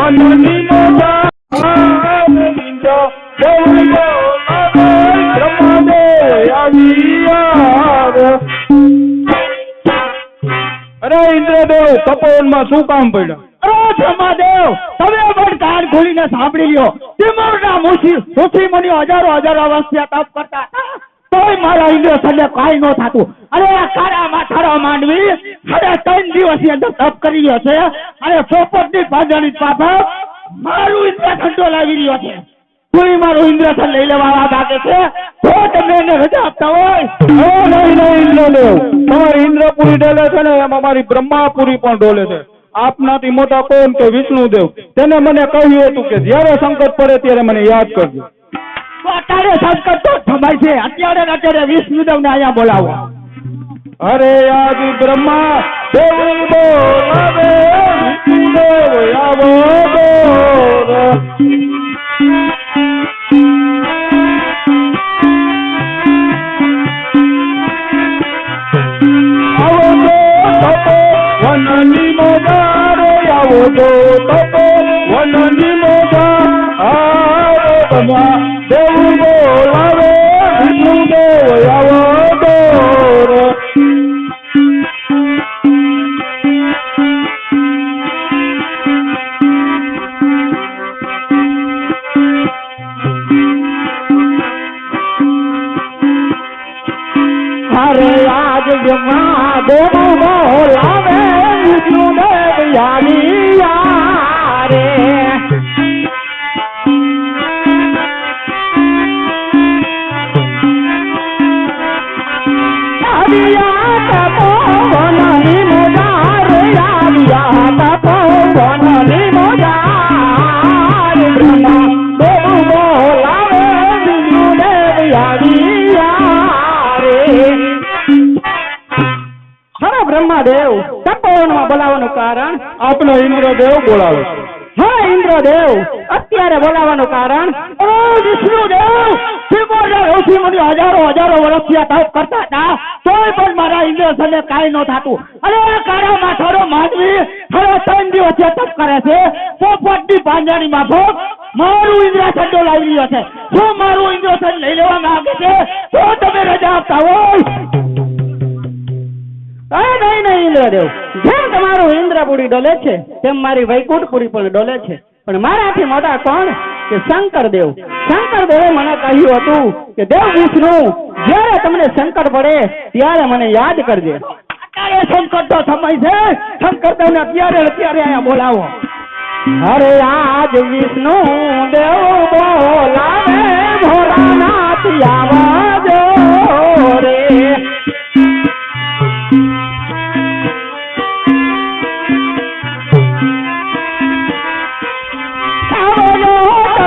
વનની મોજા ઇન્દ્ર દેવ બ્રહ્મદેવ આવ્યા. અરે ઇન્દ્રદેવ તપોવનમાં શું કામ પડ્યા? અરે બ્રહ્મદેવ તમે પણ કાન ખોલીને સાંભળી લ્યો. તિમોરના ઋષિ મુનિઓ હજારો વર્ષથી તપ કરતા તોય મારા ઇન્દ્રસનને કાંઈ ન થતું. અરે આ કાળા માથાળો માંડવી 3.5 દિવસની અંદર તપ કરી રહ્યો છે અને પોપટની પાંજણી પાછળ મારું ઇન્દ્રસન ડોલાવી રહ્યો છે. કોઈ મારું ઇન્દ્રસન લઈ લેવા માંગે છે તો તમે એને રજા આપતા હોય. નહીં ઇન્દ્રદેવ, તમારી ઇન્દ્રપુરી ડોલે છે ને એમાં મારી બ્રહ્માપુરી પણ ડોલે છે. આપનાથી મોટા કોણ કે વિષ્ણુદેવ? તેને મને કહ્યું હતું કે જ્યારે સંકટ પડે ત્યારે મને યાદ કરજો. તો અત્યારે સંકટ તો થમાય છે. અત્યારે વિષ્ણુદેવને અહીંયા બોલાવો. અરે આદિ બ્રહ્મા દેવ બોલાવે, વિષ્ણુદેવ આવો બોલ. વનની મોજા રે આવો જો તપો વનની મોજા બ્રહ્મા દેવ બોલાવે, વિષ્ણુદેવ આવો દોર. અરે આજ બ્રહ્મા દેવ બોલાવે, વિષ્ણુદેવ આવ્યા રે. આવ્યા તપોવનની મોજા રે, આવ્યા તપોવનની મોજા રે. બ્રહ્મા દેવ બોલાવે, વિષ્ણુદેવ આવ્યા રે. હા બ્રહ્માદેવ તપોવનમાં બોલાવવાનું કારણ? આપનો ઇન્દ્રદેવ બોલાવે છે. હા ઇન્દ્રદેવ અત્યારે બોલાવવાનું કારણ? ઓ વિષ્ણુદેવ ઋષિ મુનિ હજારો વર્ષથી તપ કરતા હતા તોય પણ મારા ઇન્દ્રસનને કાંઈ ન થતું. અરે કાળા માથાળો માંડવી 3 દિવસથી તપ કરે છે. પોપટની પાંજણી માફક મારું ઇન્દ્રસન ડોલાવી રહ્યો છે. શું મારું ઇન્દ્રસન લઈ લેવા માંગે છે તો તમે રજા આપતા હોય. નહીં ઇન્દ્રદેવ, જેમ તમારું ઇન્દ્રપુરી ડોલે છે તેમ મારી વૈકુંઠપુરી પણ ડોલે છે. પણ મારાથી મોટા કોણ કે શંકરદેવ. શંકરદેવે મને કહ્યું હતું કે દેવ વિષ્ણુ જ્યારે તમને સંકટ પડે ત્યારે મને યાદ કરજે. અત્યારે સંકટ તો સમય છે. શંકરદેવને અત્યારે અહીંયા બોલાવો. અરે આજ વિષ્ણુ દેવ બોલાવે, ભોળાનાથ આવાજો રે.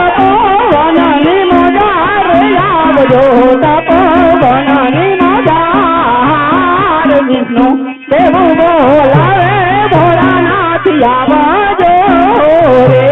તપોવનની મોજા રે, આવજો તપોવનની મોજા રે. વિષ્ણુ દેવ બોલાવે, ભોળાનાથ આવજો રે.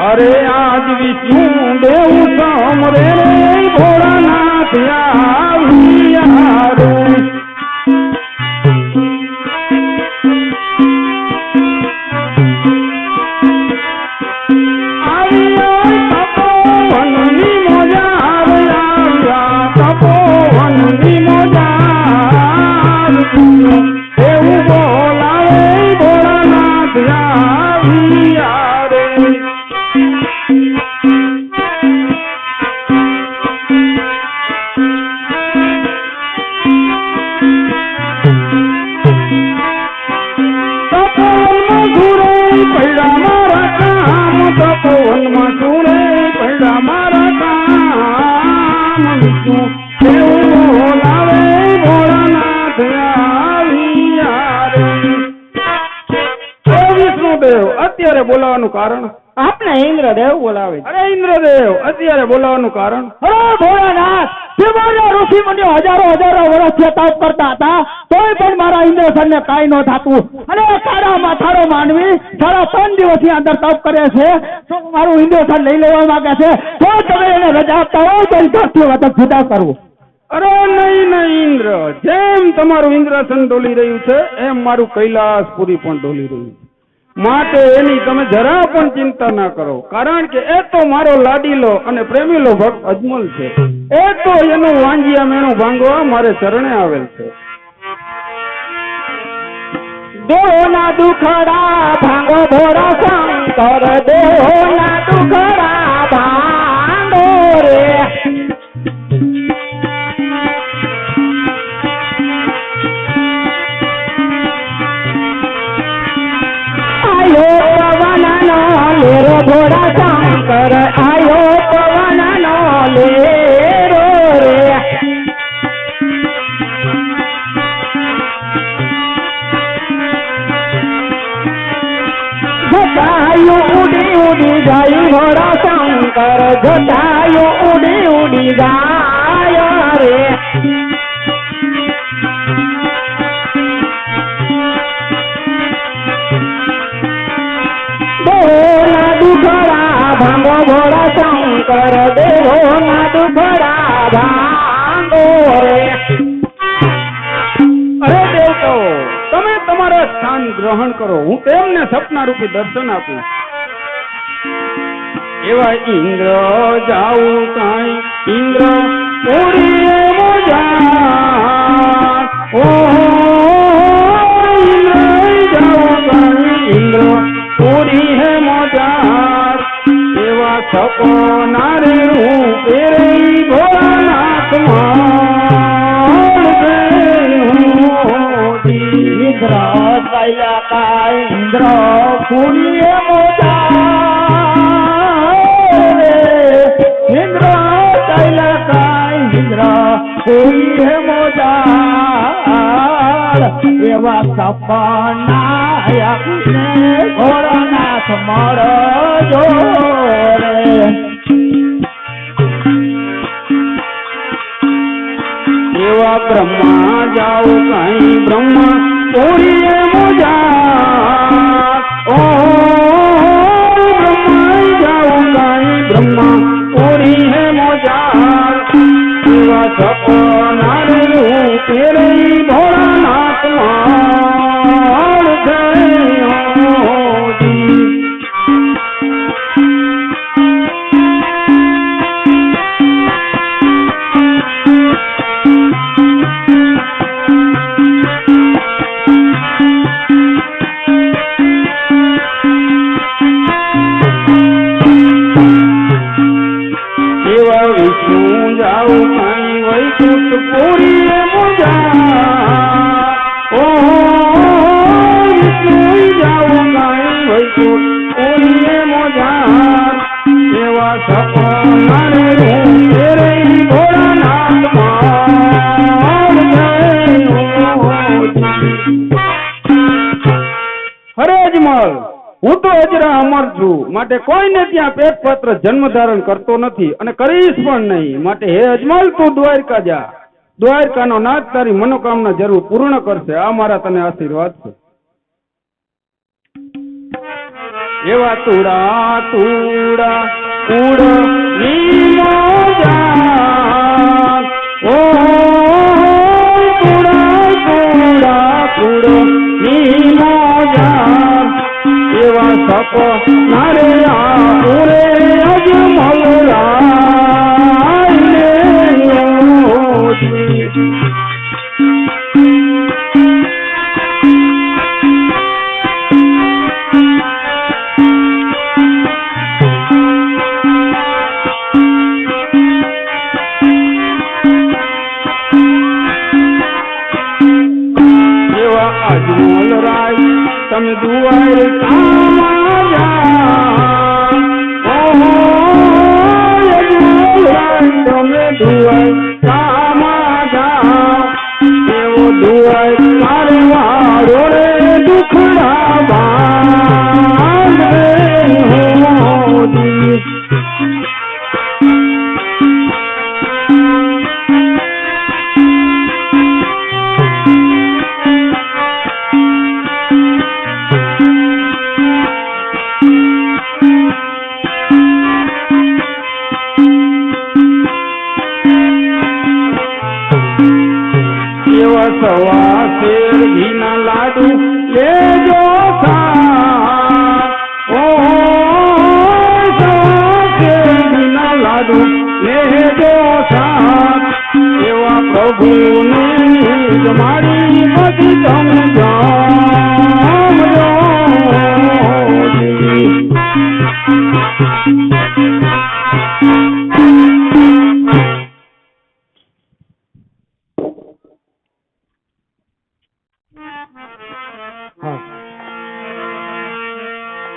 અરે આજ વિષ્ણુ દેવ સામરે ભોળાનાથ આવ્યા રે. આવ્યા તપોવનની મોજા રે, આવ્યા તપોવનની મોજા દેવ બોલાવે, ભોળાનાથ આવ્યા રે. તપોવનમાં સુરે પડ્યા મારા કામ, વિષ્ણુ દેવ બોલાવે, ભોળાનાથ આવ્યા રે. વિષ્ણુદેવ અત્યારે બોલાવાનું કારણ? આપને ઇન્દ્રદેવ બોલાવે. અરે ઇન્દ્રદેવ અત્યારે બોલાવાનું કારણ? અરે ભોળાનાથ ઋષિ મુનિઓ હજારો વર્ષથી તપ કરતા હતા તોય પણ મારા મારા ઇન્દ્રસન ને કાંઈ ન થાતું અને કાળામાં થાળો માનવી 3.5 દિવસની અંદર તપ કરે છે તો મારું ઇન્દ્રસન લઈ લેવા માંગે છે તો તમે એને રજા આપતા હો તો ઘરથી વાત જુદા કરવું. અરે નહીં ઇન્દ્ર, જેમ તમારું ઇન્દ્રસન ડોલી રહ્યું છે એમ મારું કૈલાસપુરી પણ ડોલી રહ્યું છે. માટે એની તમે જરા પણ ચિંતા ના કરો, કારણ કે એ તો મારો લાડીલો અને પ્રેમીલો ભક્ત અજમલ છે. એ તો એનું વાંજિયા મેણું ભાંગવા મારે ચરણે આવેલ છે. દેવના દુખડા ભાંગો ભોળા શંકર, દેવના દુખડા ભાંગો રે. આયો પવનનો લેરો ભોળા શંકર, આયો પવનનો લેરો રે. જટાયું ઉડી ઉડી જાય ભોળા શંકર, જટાયું ઉડી ઉડી જાય રે. દેવોના દુખડા ભાંગો ભોળા શંકર, દેવોના દુખડા ભાંગો રે. અરે દેવતાઓ, તમે તમારા સ્થાન ગ્રહણ કરો, હું તેમને સપના રૂપી દર્શન આપું. એવા ઇન્દ્ર જાઉં કાંઈ, ઇન્દ્ર પૂરીએ મોજા. ઇન્દ્ર જાઉં કાંઈ, ઇન્દ્ર પૂરી હે મોજા. એવા સપના રે રૂપે રે ભોળાનાથ ઇન્દ્ર કયા કાય, ઇન્દ્ર પૂરીએ મોજા. ઇન્દ્ર કયા કાય, ઇન્દ્ર પૂરીએ મોજા. એવા સપના ભોળાનાથ મળજો રે. એવા બ્રહ્મા જાઓ કાંઈ, બ્રહ્મા પૂરીએ મોજા. બ્રહ્મા જાઓ કાંઈ, બ્રહ્મા પૂરી હે મોજા. એવા સપના રે રૂપે રે ભોળાનાથ માળ જયોજી. વિષ્ણુ જાઉ કાંઈ, વૈકુંઠ પૂરીએ મોજા. વિષ્ણુ જાઉ કાંઈ, વૈકુંઠ પૂરીએ મોજા. એવા સપના રે રૂપે રે ભોળાનાથ માળ જયોજી. હરે અજમલ, હું તો અજરા અમર છું, માટે કોઈને ત્યાં પેટ પત્ર જન્મ ધારણ કરતો નથી અને કરીશ પણ નહીં. માટે હે અજમલ, તું દ્વારકા જા. દ્વારકાનો નાથ તારી મનોકામના જરૂર પૂર્ણ કરશે. આ મારા તને આશીર્વાદ છે. એવા તુડા તુડા ઉડ નીમો જા. તુડા તુડા ઉડ નીમો જા. એવા સપના રે પૂરે અજમલ રાય એવા અજમલ રાય તમે દુઆર કામા જા. અજમલ રાય તમે દુઆર કામા જા. એવો દુઆર મારે વાળો રે દુખડા બાંધે હોજી. સવા શેર ઘીના લાડુ લેજો સાથ. ઓ સવા શેર ઘીના લાડુ લેજો સાથ. એવા પ્રભુને મારી બધી તમે જામજો.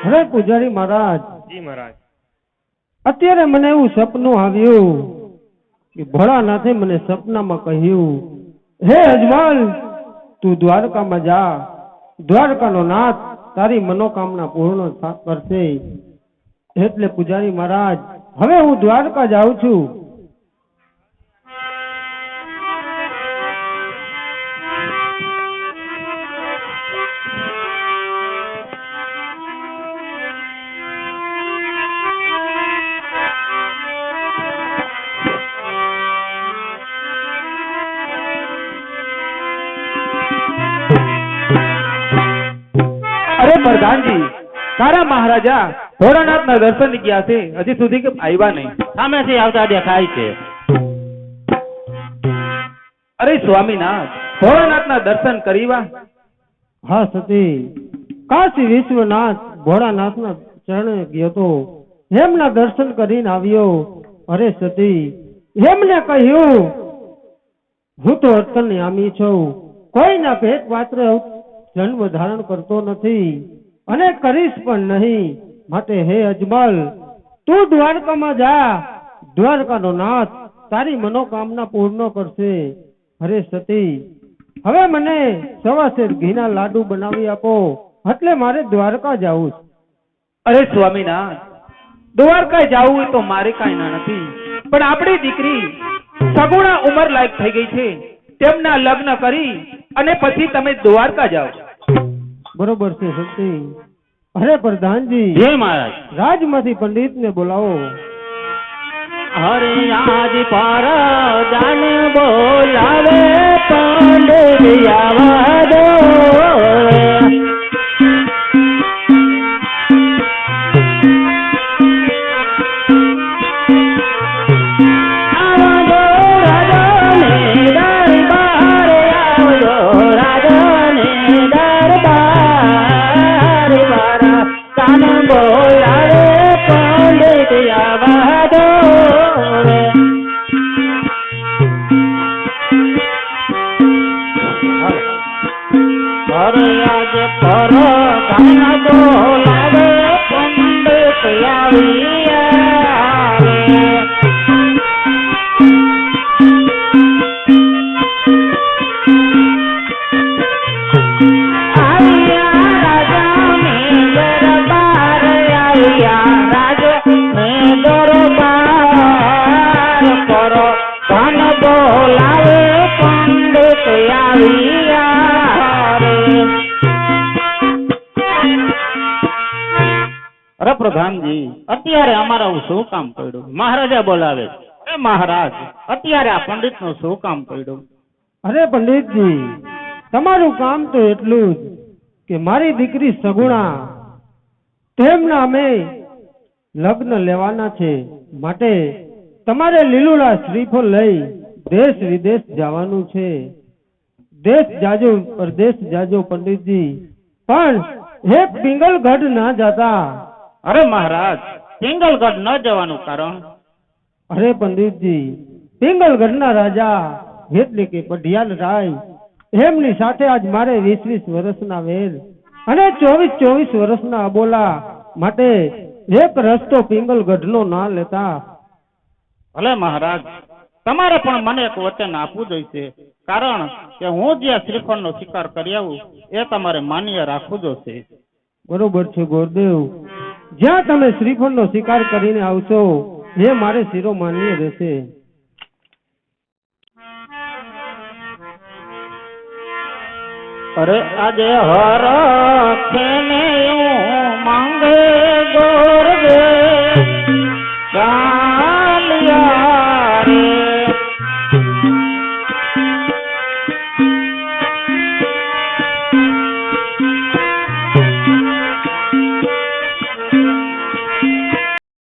અરે પૂજારી મહારાજ, જી મહારાજ. અત્યારે મને એવું સપનું આવ્યું કે ભોળાનાથે મને સપનામાં કહ્યું, હે અજમલ, તું દ્વારકામાં જા, દ્વારકાનો નાથ તારી મનોકામના પૂર્ણ કરશે. એટલે પૂજારી મહારાજ, હવે હું દ્વારકા જાઉં છું. અરે પ્રધાનજી, તારા મહારાજા ભોળાનાથના દર્શન ગયા છે, હજી સુધી કેમ આવ્યા નહીં? સામેથી આવતા દેખાય છે. અરે સ્વામીનાથ, ભોળાનાથના દર્શન કરીવા. હા સતી, કાશી વિશ્વનાથ ભોળાનાથના ચરણે ગયો તો, એમના દર્શન કરીને આવ્યો. અરે સતી, એમને કહ્યું, હું તો અંતર્યામી છું, કોઈના પેટ પાત્ર જન્મ ધારણ કરતો નથી અને કરીશ પણ નહીં. માટે હે અજમલ, તું દ્વારકામાં જા, દ્વારકાનો નાથ તારી મનોકામના પૂર્ણ કરશે. અરે સતી, હવે મને સવાસેર ઘીના લાડુ બનાવી આપો, એટલે મારે દ્વારકા જવું છે. અરે સ્વામીનાથ, દ્વારકા જવું હોય તો મારે કાંઈ ના નથી, પણ આપણી દીકરી સગુણા ઉંમર લાયક થઈ ગઈ છે, તેમના લગ્ન કરી અને પછી તમે દ્વારકા જાઓ. બરોબર છે સતી. અરે પ્રધાનજી, જય મહારાજ. રાજમાંથી પંડિતને બોલાવો. હરે આજ પર જાન બોલાવે પંડિત આવા દો. અરે પ્રધાનજી, અત્યારે અમારું શું કામ પડ્યું? મહારાજા બોલાવે. એ મહારાજ, અત્યારે આ પંડિત નું શું કામ પડ્યું? અરે પંડિતજી, તમારું કામ તો એટલું જ કે મારી દીકરી સગુણા, તેમના અમે લગ્ન લેવાના છે, માટે તમારે લીલુડા શ્રીફળ લઈ દેશ વિદેશ જવાનું છે. દેશ જાજો પરદેશ જાજો પંડિતજી, પણ એક પિંગલગઢ ના જતા. અરે મહારાજ, પિંગલગઢ ન જવાનું કારણ? અરે પંડિતજી, પિંગલગઢના રાજા એટલે કે પઢિયાલ રાય, એમની સાથે આજ મારે 20-20 વર્ષના વેર અને 24-24 વર્ષના અબોલા, માટે એક રસ્તો પિંગલગઢનો ના લેતા. ભલે મહારાજ, તમારે પણ મને એક વચન આપવું જોઈશે, કારણ કે હું જ્યાં શ્રીફળનો શિકાર કરી આવું એ તમારે માન્ય રાખવું જોઈશે. બરોબર છે ગોરદેવ, જ્યાં તમે શ્રીફળનો શિકાર કરીને આવશો એ મારે શિરો માન્ય રહેશે. અરે આજે હર ખેને માંગે ગોરદે ચાલ્યા રે.